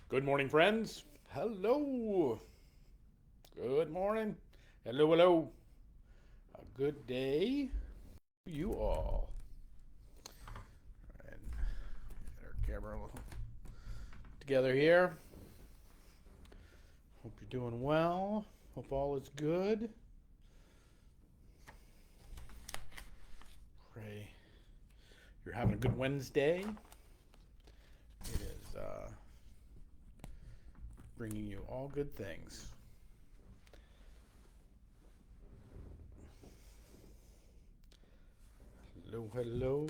Good morning, friends. Hello. Good morning. Hello, hello. A good day to you all. And get our camera a little together here. Hope you're doing well. Hope all is good. Pray you're having a good Wednesday. It is bringing you all good things. Hello, hello.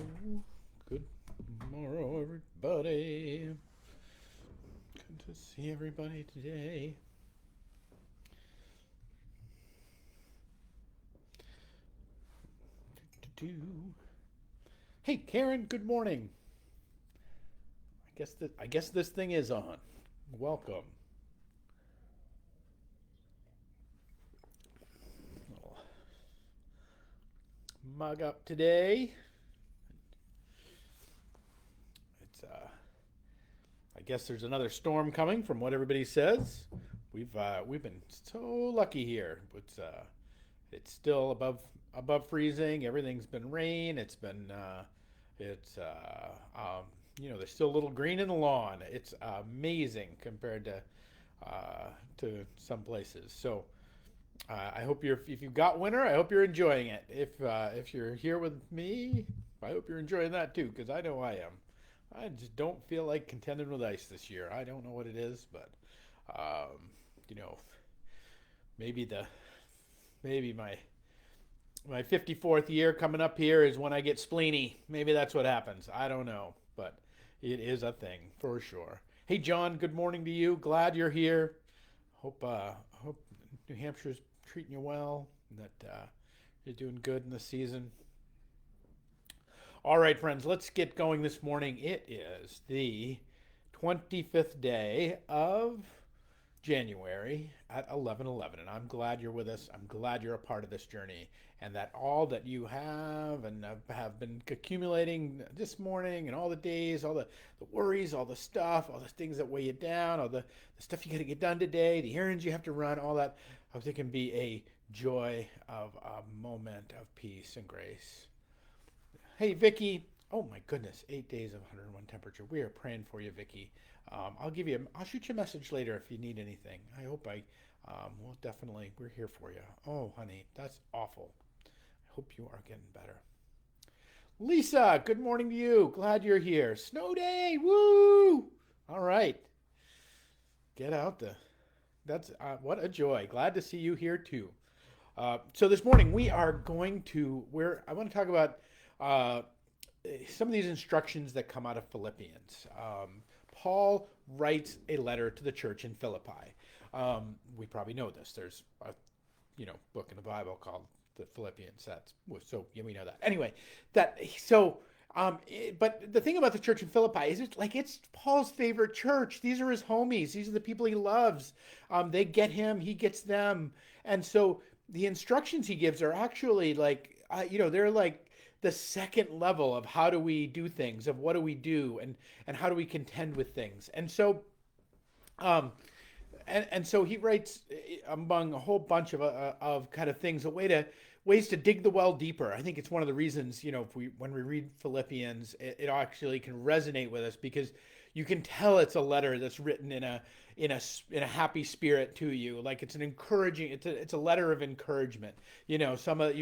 Good morrow, everybody. Good to see everybody today. Hey, Karen. Good morning. I guess this thing is on. Welcome. Little mug up today. It's I guess there's another storm coming from what everybody says. We've been so lucky here. It's still above freezing. Everything's been rain. It's there's still a little green in the lawn. It's amazing compared to some places. So I hope if you've got winter, I hope you're enjoying it. If you're here with me, I hope you're enjoying that too, because I know I am. I just don't feel like contending with ice this year. I don't know what it is, but um, you know, maybe maybe my 54th year coming up here is when I get spleeny. Maybe that's what happens. I don't know, but it is a thing for sure. Hey, John, good morning to you. Glad you're here. Hope New Hampshire's treating you well. That you're doing good in the season. All right, friends, let's get going this morning. It is the 25th day of January at 11:11, and I'm glad you're with us. I'm glad you're a part of this journey, and that all that you have and have been accumulating this morning and all the days, all the worries, all the stuff, all the things that weigh you down, all the stuff you got to get done today, the errands you have to run, all that, I hope it can be a joy of a moment of peace and grace. Hey, Vicky. Oh my goodness, 8 days of 101 temperature. We are praying for you, Vicky. I'll shoot you a message later if you need anything. I hope will definitely, we're here for you. Oh, honey, that's awful. I hope you are getting better. Lisa, good morning to you. Glad you're here. Snow day, woo! All right, get out that's what a joy. Glad to see you here too. So this morning we are going to I want to talk about uh, some of these instructions that come out of Philippians. Paul writes a letter to the church in Philippi. We probably know this. There's a book in the Bible called the Philippians. So yeah, we know that. Anyway, but the thing about the church in Philippi is it's Paul's favorite church. These are his homies. These are the people he loves. They get him. He gets them. And so the instructions he gives are actually they're like the second level of how do we do things, of what do we do, and how do we contend with things. And so so he writes among a whole bunch of kind of things, ways to dig the well deeper. I think it's one of the reasons, if when we read Philippians, it actually can resonate with us, because you can tell it's a letter that's written in a happy spirit to you. Like it's an encouraging, it's a letter of encouragement. You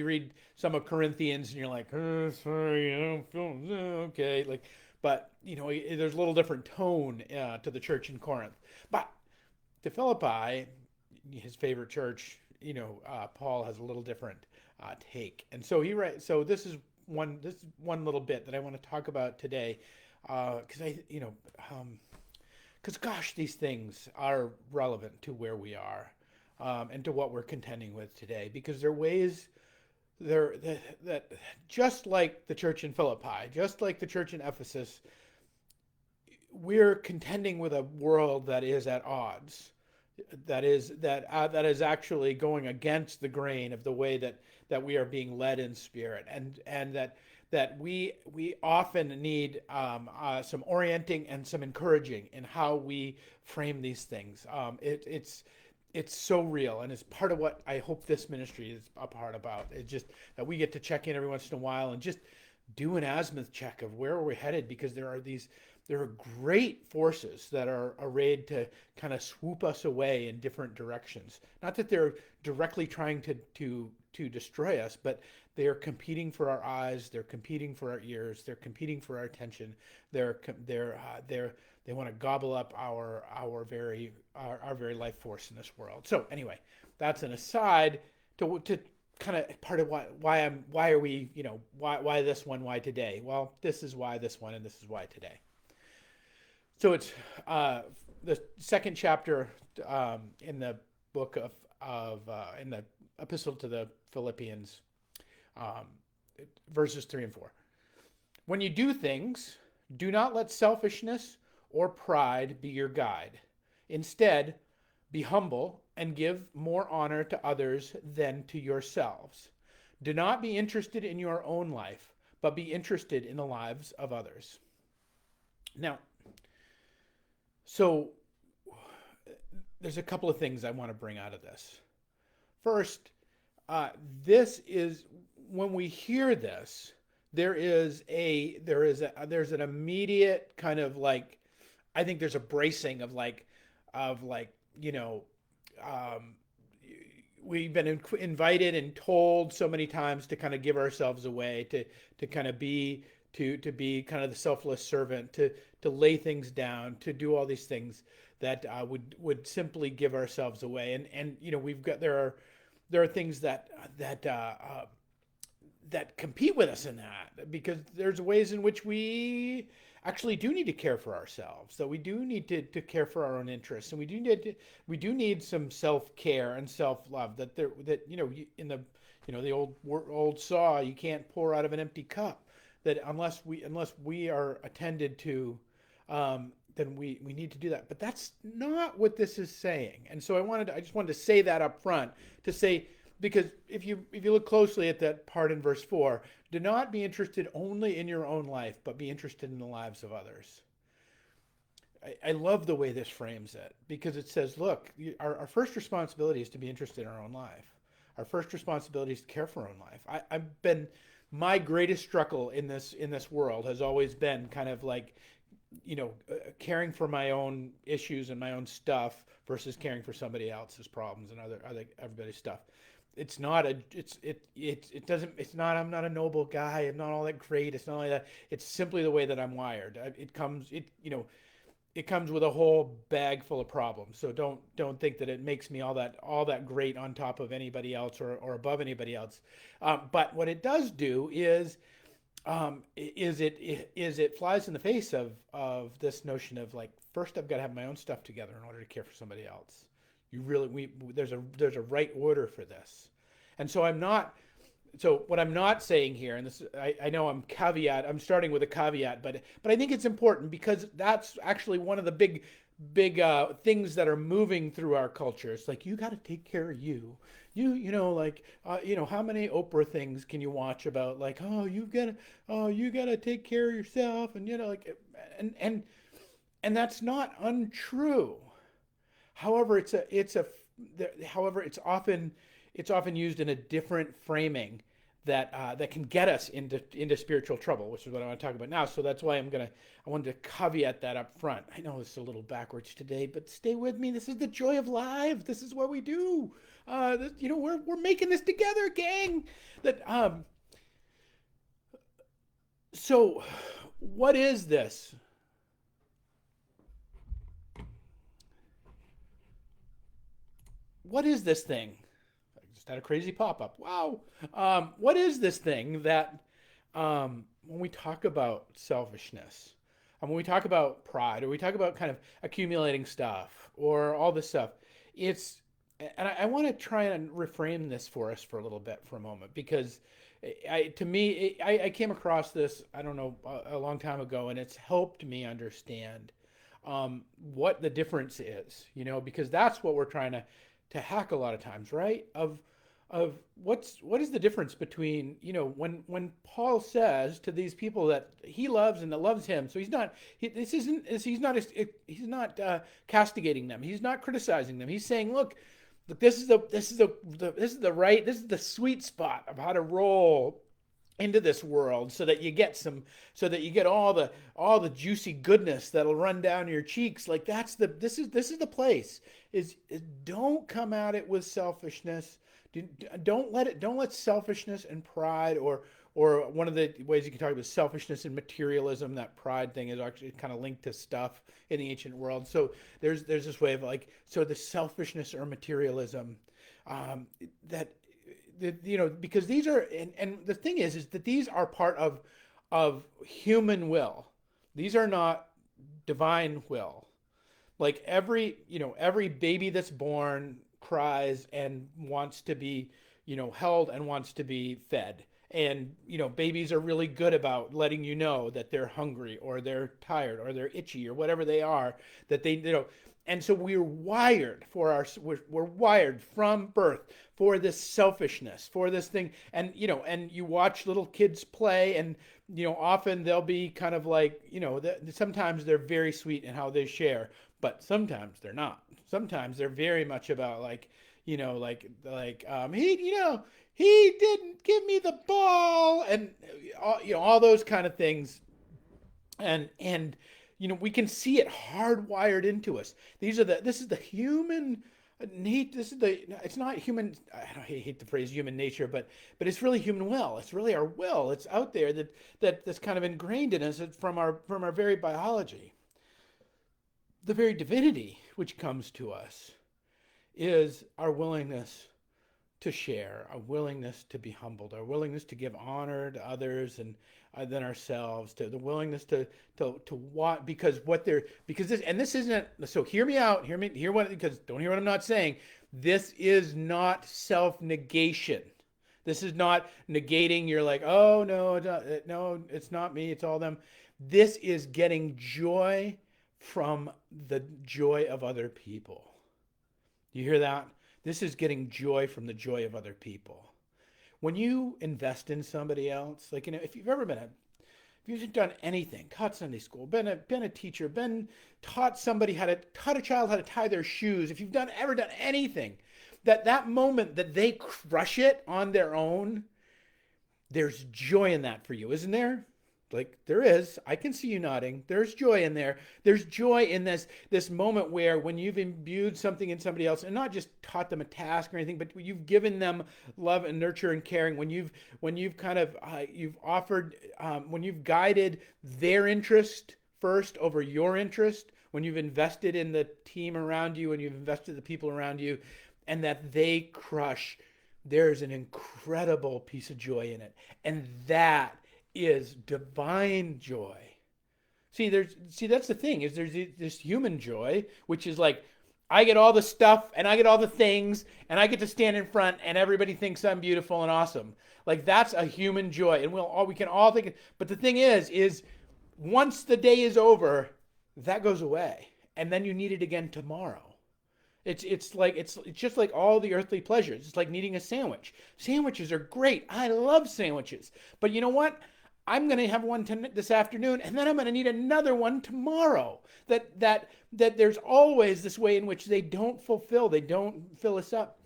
read some of Corinthians and you're like, oh, sorry, I don't feel okay. But there's a little different tone to the church in Corinth. But to Philippi, his favorite church, Paul has a little different take, and so he writes. So this is one little bit that I want to talk about today, because because gosh, these things are relevant to where we are, and to what we're contending with today, because they're ways there that just like the church in Philippi, just like the church in Ephesus, we're contending with a world that is at odds, that is actually going against the grain of the way that we are being led in spirit, and that we often need some orienting and some encouraging in how we frame these things. It's so real, and it's part of what I hope this ministry is a part about. It's just that we get to check in every once in a while and just do an azimuth check of where we're headed, because there are great forces that are arrayed to kind of swoop us away in different directions. Not that they're directly trying to destroy us, but they are competing for our eyes, they're competing for our ears, they're competing for our attention. They want to gobble up our very life force in this world. So anyway, that's an aside to kind of part of why are we, why this one, why today? Well, this is why this one, and this is why today. So it's the second chapter in the book in the epistle to the Philippians, verses 3 and 4. When you do things, do not let selfishness or pride be your guide. Instead, be humble and give more honor to others than to yourselves. Do not be interested in your own life, but be interested in the lives of others. Now, so there's a couple of things I want to bring out of this. First, this is when we hear this, there's an immediate kind of like, I think there's a bracing of we've been invited and told so many times to kind of give ourselves away, to kind of be kind of the selfless servant, to lay things down, to do all these things that would simply give ourselves away. And we've got there are things that compete with us in that, because there's ways in which we actually do need to care for ourselves, that we do need to care for our own interests, and we do need some self-care and self-love, that in the old saw, you can't pour out of an empty cup, that unless we are attended to, then we need to do that. But that's not what this is saying. And so I just wanted to say that up front, to say, because if you look closely at that part in verse 4, do not be interested only in your own life, but be interested in the lives of others. I love the way this frames it, because it says, look, our first responsibility is to be interested in our own life. Our first responsibility is to care for our own life. My greatest struggle in this world has always been kind of like, caring for my own issues and my own stuff versus caring for somebody else's problems and everybody's stuff. It's not I'm not a noble guy. I'm not all that great. It's not like that. It's simply the way that I'm wired. It comes with a whole bag full of problems. So don't think that it makes me all that great on top of anybody else or above anybody else. But what it does do is it flies in the face of this notion of like, first I've got to have my own stuff together in order to care for somebody else. There's a right order for this. And so what I'm not saying here, and this, I know I'm starting with a caveat, but I think it's important, because that's actually one of the big things that are moving through our culture. It's like, you got to take care of you. How many Oprah things can you watch about like, you got to take care of yourself, and and that's not untrue. However, it's often used in a different framing that can get us into spiritual trouble, which is what I want to talk about now. So that's why I wanted to caveat that up front. I know it's a little backwards today, but stay with me. This is the joy of life. This is what we do. We're making this together, gang. So what is this? What is this thing? I just had a crazy pop-up. Wow. What is this thing that, when we talk about selfishness, and when we talk about pride, or we talk about kind of accumulating stuff, or all this stuff, and I want to try and reframe this for us for a little bit, for a moment, because I came across this, I don't know, a long time ago, and it's helped me understand what the difference is, because that's what we're trying to hack a lot of times, right? of what is the difference between, when Paul says to these people that he loves and that loves him. So he's not castigating them. He's not criticizing them. He's saying, look, this is the sweet spot of how to roll into this world, so that you get all the juicy goodness that'll run down your cheeks. Like, this is the place. Is don't come at it with selfishness. Don't let selfishness and pride, or one of the ways you can talk about selfishness and materialism. That pride thing is actually kind of linked to stuff in the ancient world. So there's this way of, like, so the selfishness or materialism, that because these are, and the thing is that these are part of human will. These are not divine will. Like, every baby that's born cries and wants to be, held and wants to be fed. And, babies are really good about letting you know that they're hungry, or they're tired, or they're itchy, or whatever they are, that and so we're wired from birth for this selfishness, for this thing. And, and you watch little kids play, and, often they'll be kind of like, sometimes they're very sweet in how they share, but sometimes they're not. Sometimes they're very much about, like, he didn't give me the ball, and all those kind of things. And we can see it hardwired into us. This is the human need. It's not human. I hate the phrase human nature, but it's really human will. It's really our will. It's out there that's kind of ingrained in us from our very biology. The very divinity which comes to us is our willingness to share, our willingness to be humbled, our willingness to give honor to others and than ourselves, to the willingness to what, because this isn't. So hear me out, because don't hear what I'm not saying. This is not self-negation. This is not negating. You're like, oh no, it's not me, it's all them. This is getting joy from the joy of other people. You hear that? This is getting joy from the joy of other people. When you invest in somebody else, like, if you've done anything, taught Sunday school, been a teacher, taught a child how to tie their shoes, if you've ever done anything, that moment that they crush it on their own, there's joy in that for you, isn't there? Like, there is. I can see you nodding. There's joy in there. There's joy in this moment where, when you've imbued something in somebody else, and not just taught them a task or anything, but you've given them love and nurture and caring. When you've kind of you've offered, when you've guided their interest first over your interest, when you've invested in the team around you, and you've invested in the people around you, and that they crush, there's an incredible piece of joy in it, and that is divine joy. See, that's the thing, is there's this human joy, which is like, I get all the stuff and I get all the things and I get to stand in front and everybody thinks I'm beautiful and awesome. Like, that's a human joy, and we can all think it. But the thing is once the day is over, that goes away, and then you need it again tomorrow. It's just like all the earthly pleasures. It's like needing a sandwich. Sandwiches are great. I love sandwiches. But you know what? I'm going to have one this afternoon, and then I'm going to need another one tomorrow. That there's always this way in which they don't fill us up.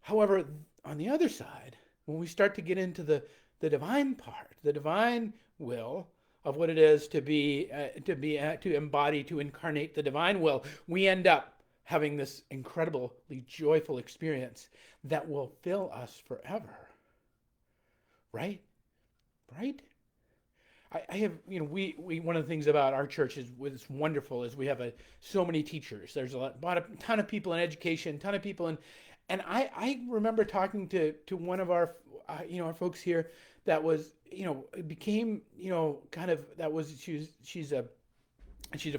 However, on the other side, when we start to get into the divine part, the divine will of what it is to embody, to incarnate the divine will, we end up having this incredibly joyful experience that will fill us forever. Right? I have, we one of the things about our church is what's wonderful is we have so many teachers. There's a ton of people in education, ton of people and I remember talking to one of our our folks here that was, became, kind of, that was, she's a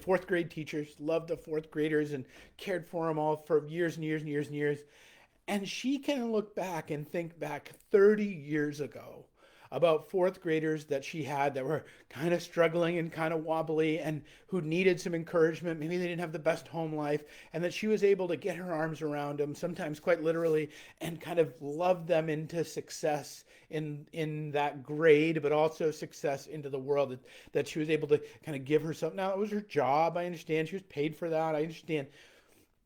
fourth grade teacher. She loved the fourth graders and cared for them all for years and years and years and years. And she can look back and think back 30 years ago about fourth graders that she had that were kind of struggling and kind of wobbly and who needed some encouragement. Maybe they didn't have the best home life, and that she was able to get her arms around them, sometimes quite literally, and kind of love them into success in that grade, but also success into the world. That she was able to kind of give herself. Now, it was her job. I understand she was paid for that. I understand.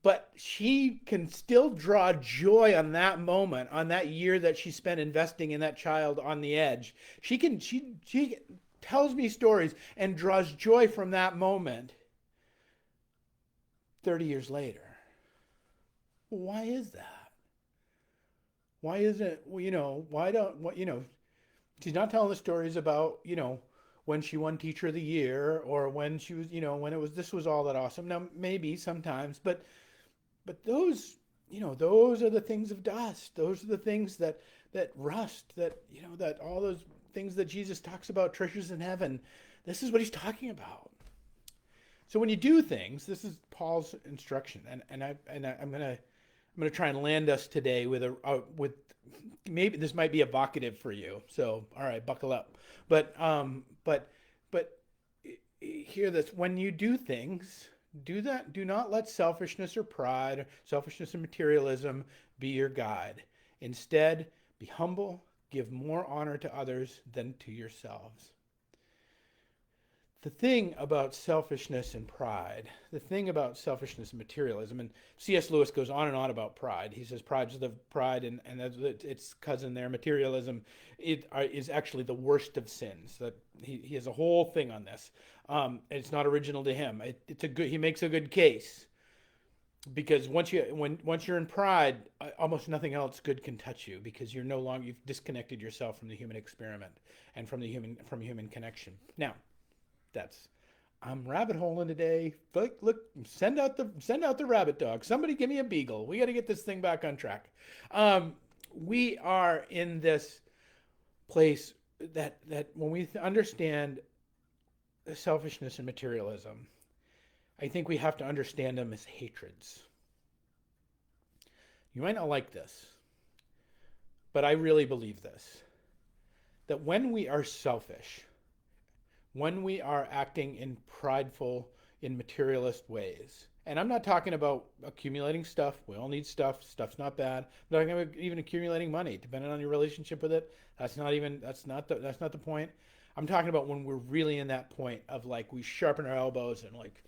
But she can still draw joy on that moment, on that year that she spent investing in that child on the edge. She tells me stories and draws joy from that moment 30 years later. Why is that? Why isn't, why don't, she's not telling the stories about, when she won Teacher of the Year or when she was, when this was all that awesome. Now, maybe sometimes, but those are the things of dust. Those are the things that rust, that all those things that Jesus talks about, treasures in heaven. This is what he's talking about. So when you do things, this is Paul's instruction, and I'm gonna try and land us today with maybe this might be evocative for you. So all right, buckle up. But hear this: when you do things, do not let selfishness or pride, selfishness and materialism be your guide. Instead, be humble, give more honor to others than to yourselves. The thing about selfishness and pride, the thing about selfishness and materialism, and C.S. Lewis goes on and on about pride. He says pride and its cousin there, materialism, is actually the worst of sins. That he has a whole thing on this. It's not original to him. He makes a good case, because once you're in pride, almost nothing else good can touch you, because you've disconnected yourself from the human experiment and from human connection. Now, I'm rabbit holing today. Look, send out the rabbit dog. Somebody give me a beagle. We got to get this thing back on track. We are in this place that when we understand selfishness and materialism, I think we have to understand them as hatreds. You might not like this, but I really believe this, that when we are selfish, when we are acting in prideful, in materialist ways, and I'm not talking about accumulating stuff. We all need stuff. Stuff's not bad. I'm not talking about even accumulating money, depending on your relationship with it. That's not the point. I'm talking about when we're really in that point of like we sharpen our elbows and like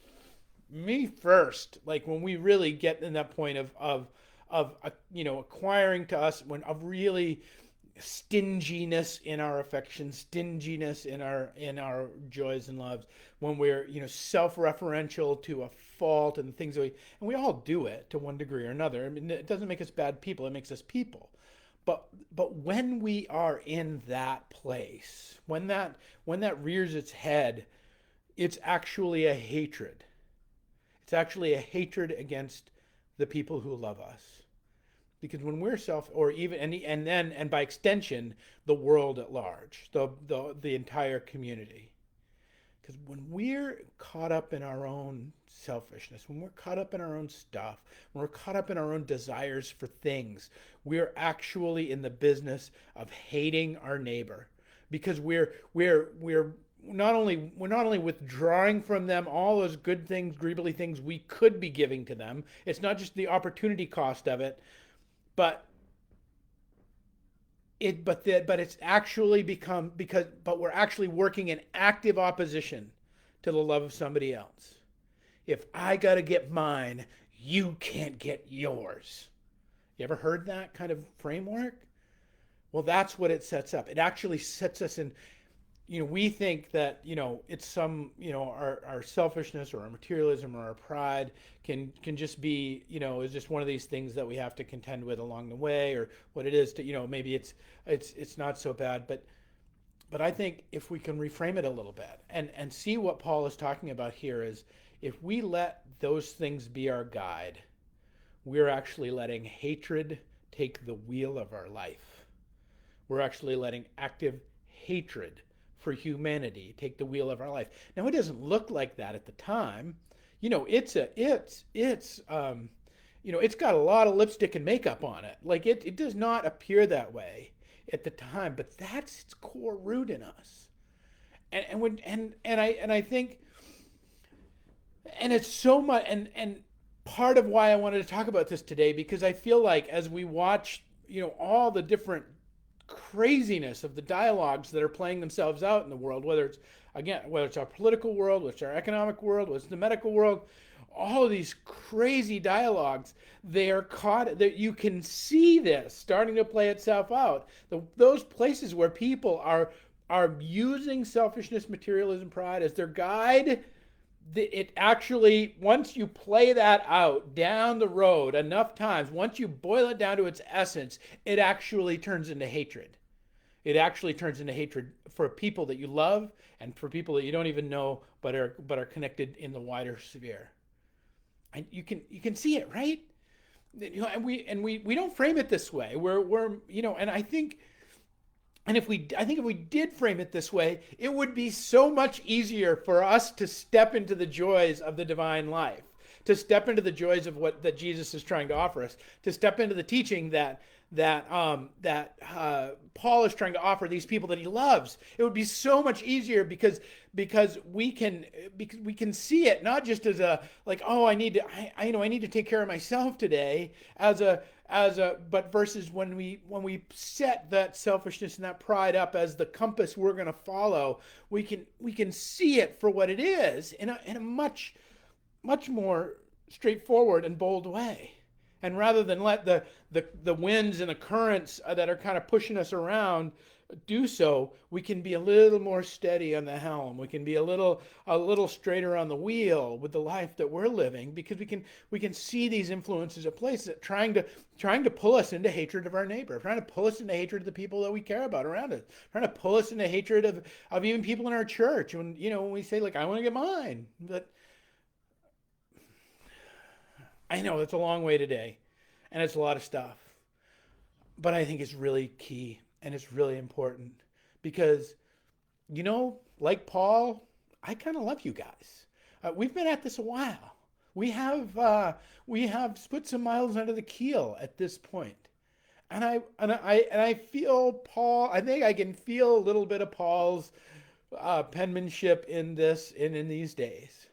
me first. Like when we really get in that point of acquiring to us, of really stinginess in our affection, stinginess in our joys and loves, when we're self-referential to a fault and things and we all do it to one degree or another. I mean, it doesn't make us bad people, it makes us people. But when we are in that place, when that rears its head, it's actually a hatred. It's actually a hatred against the people who love us. Because when we're or even and by extension the world at large, the entire community. Because when we're caught up in our own selfishness, when we're caught up in our own stuff, when we're caught up in our own desires for things, we're actually in the business of hating our neighbor. Because we're not only withdrawing from them all those good things, greebly things we could be giving to them. It's not just the opportunity cost of it, but it's actually but we're actually working in active opposition to the love of somebody else. If I got to get mine, you can't get yours. You ever heard that kind of framework? Well, that's what it sets up. It actually sets us in, we think that, it's some, our selfishness or our materialism or our pride can just be, is just one of these things that we have to contend with along the way, or what it is to, maybe it's not so bad. But I think if we can reframe it a little bit and see what Paul is talking about here is, if we let those things be our guide, we're actually letting hatred take the wheel of our life. We're actually letting active hatred for humanity take the wheel of our life. Now, it doesn't look like that at the time. It's got a lot of lipstick and makeup on it. Like it does not appear that way. at the time, but that's its core root in us. And I think, and it's so much, and part of why I wanted to talk about this today, because I feel like as we watch, all the different craziness of the dialogues that are playing themselves out in the world, whether it's our political world, whether it's our economic world, whether it's the medical world, all of these crazy dialogues, they are caught, that you can see this starting to play itself out. Those places where people are using selfishness, materialism, pride as their guide, it actually, once you play that out down the road enough times, once you boil it down to its essence, it actually turns into hatred. It actually turns into hatred for people that you love and for people that you don't even know, but are connected in the wider sphere. And you can see it, right? And we don't frame it this way. And I think if we did frame it this way, it would be so much easier for us to step into the joys of the divine life, to step into the joys of that Jesus is trying to offer us, to step into the teaching that Paul is trying to offer these people that he loves. It would be so much easier because we can see it not just as a, like, oh, I need to take care of myself today, but versus when we set that selfishness and that pride up as the compass we're going to follow, we can see it for what it is in a much more straightforward and bold way. And rather than let the winds and the currents that are kind of pushing us around do so, we can be a little more steady on the helm. We can be a little straighter on the wheel with the life that we're living, because we can see these influences at play that trying to pull us into hatred of our neighbor, trying to pull us into hatred of the people that we care about around us, trying to pull us into hatred of even people in our church. When we say, like, I want to get mine, but I know it's a long way today, and it's a lot of stuff, but I think it's really key and it's really important because, like Paul, I kind of love you guys. We've been at this a while. We have put some miles under the keel at this point, and I feel Paul. I think I can feel a little bit of Paul's penmanship in this and in these days.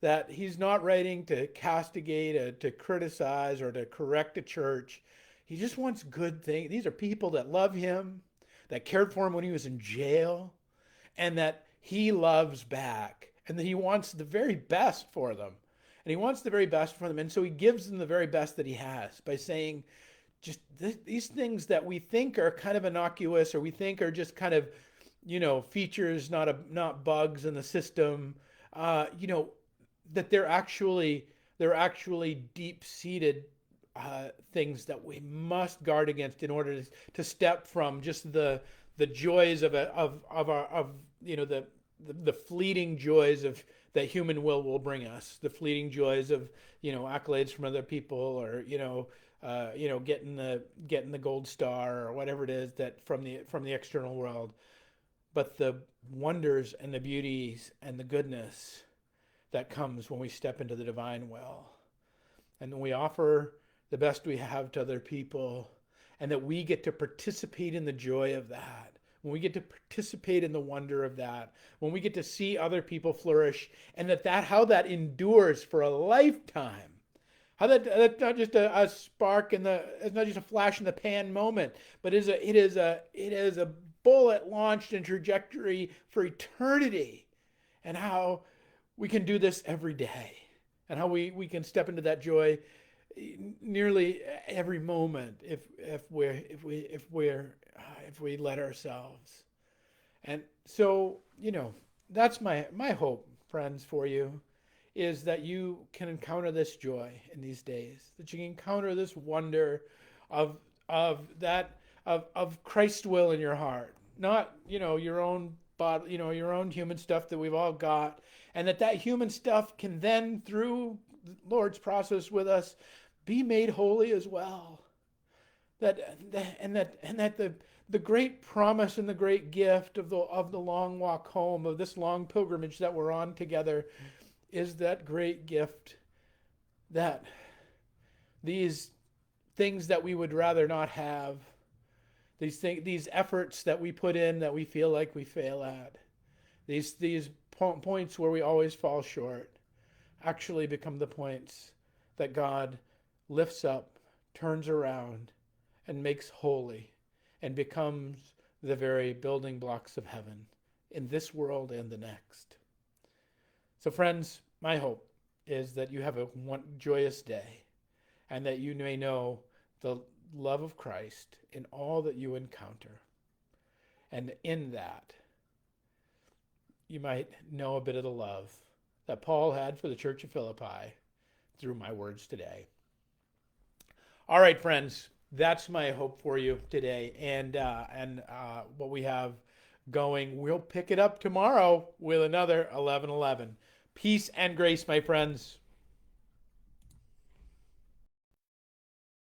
That he's not writing to castigate, to criticize, or to correct a church. He just wants good things. These are people that love him, that cared for him when he was in jail, and that he loves back, and that he wants the very best for them. And he wants the very best for them, and so he gives them the very best that he has by saying, just these things that we think are kind of innocuous, or we think are just kind of, features, not bugs in the system, that they're actually deep-seated things that we must guard against in order to step from just the joys of the fleeting joys of that human will bring us, the fleeting joys of accolades from other people, or getting the gold star or whatever it is that from the external world, but the wonders and the beauties and the goodness that comes when we step into the divine will, and when we offer the best we have to other people, and that we get to participate in the joy of that, when we get to participate in the wonder of that, when we get to see other people flourish, and how that endures for a lifetime, how that's not just a spark it's not just a flash in the pan moment, but it is a bullet launched in trajectory for eternity, and how we can do this every day, and how we can step into that joy nearly every moment if we let ourselves. And so, that's my hope, friends, for you, is that you can encounter this joy in these days, that you can encounter this wonder of Christ's will in your heart, not your own body, your own human stuff that we've all got, and that human stuff can then, through the Lord's process with us, be made holy as well. That the great promise and the great gift of the long walk home, of this long pilgrimage that we're on together, is that great gift that these things that we would rather not have, these efforts that we put in that we feel like we fail at, these points where we always fall short, actually become the points that God lifts up, turns around, and makes holy, and becomes the very building blocks of heaven in this world and the next. So, friends, my hope is that you have a joyous day, and that you may know the love of Christ in all that you encounter. And in that, you might know a bit of the love that Paul had for the church of Philippi through my words today. All right, friends, that's my hope for you today, and what we have going. We'll pick it up tomorrow with another 11:11. Peace and grace, my friends.